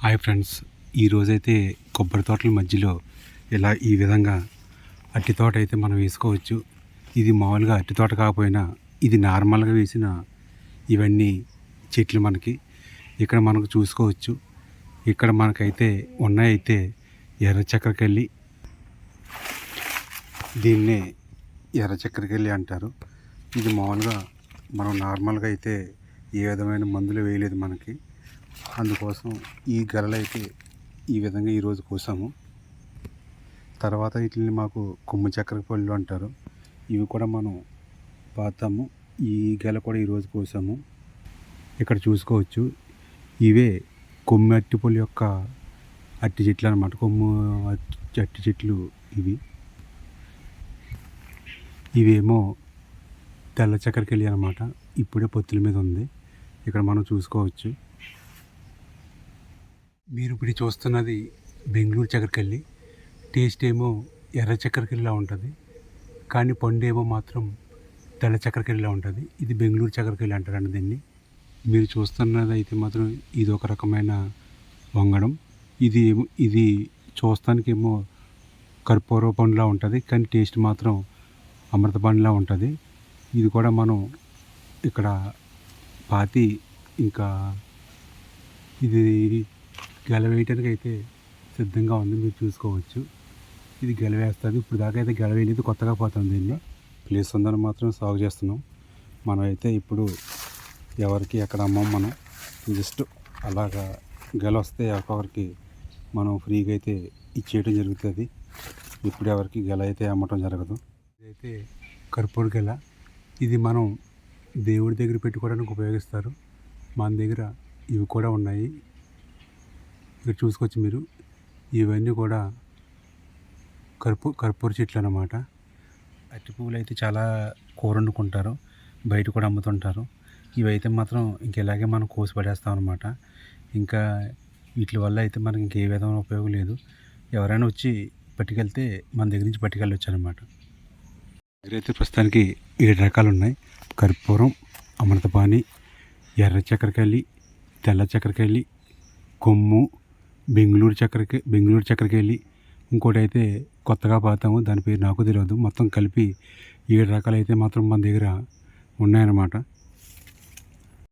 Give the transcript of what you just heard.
Hi friends, ఈరోజైతే కొబ్బరి తోటల మధ్యలో ఇలా ఈ విధంగా అరటి తోట అయితే మనం వేసుకోవచ్చు. ఇది మామూలుగా అరటి తోట కాకపోయినా ఇది నార్మల్గా వేసిన ఇవన్నీ చెట్లు మనకి ఇక్కడ మనకు చూసుకోవచ్చు. ఇక్కడ మనకైతే ఉన్నాయైతే ఎర్ర చక్కెరకెళ్ళి, దీన్నే ఎర్ర చక్కెరకెళ్ళి అంటారు. ఇది మామూలుగా మనం నార్మల్గా అయితే ఏ విధమైన మందులు వేయలేదు మనకి. అందుకోసం ఈ గెలలైతే ఈ విధంగా ఈరోజు కోసాము. తర్వాత వీటిని మాకు కొమ్ము చక్కెర పళ్ళు అంటారు. ఇవి కూడా మనం పాతాము. ఈ గెల కూడా ఈరోజు కోసాము. ఇక్కడ చూసుకోవచ్చు, ఇవే కొమ్ము అరటిపళ్ళు యొక్క అరటి చెట్లు అన్నమాట. కొమ్ము అరటి చెట్లు ఇవేమో తెల్ల చక్కెరకెళ్ళి అన్నమాట. ఇప్పుడే పొత్తుల మీద ఉంది. ఇక్కడ మనం చూసుకోవచ్చు. మీరు ఇప్పుడు చూస్తున్నది బెంగళూరు చక్కెరకెళ్ళి. టేస్ట్ ఏమో ఎర్ర చక్కెరకెళ్ళిలా ఉంటుంది, కానీ పండు ఏమో మాత్రం తెల్ల చక్కెరకెళ్ళిలా ఉంటుంది. ఇది బెంగళూరు చక్కెరకెళ్ళి అంటారండి దీన్ని. మీరు చూస్తున్నది అయితే మాత్రం ఇది ఒక రకమైన వంగడం. ఇది చూస్తానికి ఏమో కర్పూర పండులా ఉంటుంది, కానీ టేస్ట్ మాత్రం అమృత పండులా ఉంటుంది. ఇది కూడా మనం ఇక్కడ పాతి ఇంకా ఇది గెలవేయటానికి అయితే సిద్ధంగా ఉంది. మీరు చూసుకోవచ్చు, ఇది గెలవేస్తుంది. ఇప్పుడు దాకా అయితే గెలవేయలేదు, కొత్తగా పోతుంది. దీన్ని ప్లేస్ ఉందని మాత్రం సాగు చేస్తున్నాం. మనం అయితే ఇప్పుడు ఎవరికి ఎక్కడ అమ్మం. మనం జస్ట్ అలాగా గెల వస్తే ఎవరికొకరికి మనం ఫ్రీగా అయితే ఇచ్చేయడం జరుగుతుంది. ఇప్పుడు ఎవరికి గెల అయితే అమ్మటం జరగదు. ఇదైతే కర్పూర గెల. ఇది మనం దేవుడి దగ్గర పెట్టుకోవడానికి ఉపయోగిస్తారు. మన దగ్గర ఇవి కూడా ఉన్నాయి. ఇక్కడ చూసుకోవచ్చు మీరు, ఇవన్నీ కూడా కర్పూర చెట్లు అన్నమాట. అరటి పువ్వులు అయితే చాలా కూర వండుకుంటారు, బయట కూడా అమ్ముతుంటారు. ఇవైతే మాత్రం ఇంకెలాగే మనం కోసి పడేస్తాం అన్నమాట. ఇంకా వీటి వల్ల అయితే మనకి ఇంకే విధమైన ఉపయోగం లేదు. ఎవరైనా వచ్చి పట్టుకెళ్తే మన దగ్గర నుంచి పట్టుకెళ్ళొచ్చు అనమాట. దగ్గరైతే ప్రస్తుతానికి 7 రకాలు ఉన్నాయి. కర్పూరం, అమృతపాణి, ఎర్ర చక్కెరకెళ్ళి, తెల్ల చక్కెరకెళ్ళి, కొమ్ము, బెంగళూరు చక్కెరకెళ్ళి, ఇంకోటి అయితే కొత్తగా పాతాము, దాని పేరు నాకు తెలియదు. మొత్తం కలిపి 7 రకాలు అయితే మాత్రం మన దగ్గర ఉన్నాయన్నమాట.